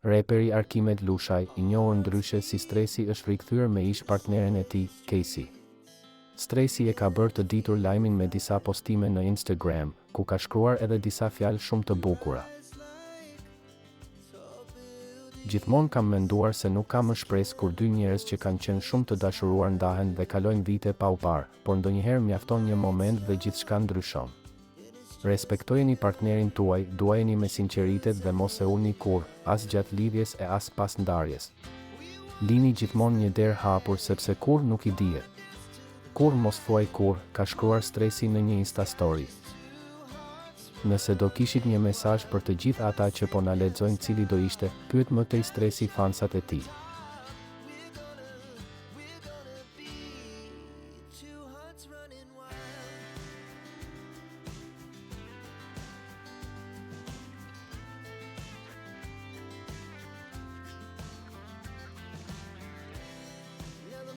Reperi Arkimed Lushaj, i njohur ndryshe si Stresi, është rikthyer me ish partneren e tij, Casey. Stresi e ka bërë të ditur lajmin me disa postime në Instagram, ku ka shkruar edhe disa fjalë shumë të bukura. Gjithmonë kam menduar se nuk ka më shpresë kur dy njerëz që kanë qenë shumë të dashuruar ndahen dhe kalojnë vite pa u parë, por ndonjëherë mjafton një moment dhe gjithçka ndryshon. Respektojeni partnerin tuaj, duajeni me sinqeritet dhe mos e ulni kurrë, as gjatë lidhjes e as pas ndarjes. Lini gjithmonë një derë hapur sepse kurrë nuk i dihet. Kurrë mos thuaj kurrë, ka shkruar Stresi në një Insta story. Nëse do kishit një mesazh për të gjithë ata që po na lexojnë, cili do ishte? Pyet më tej Stresi fansat e tij.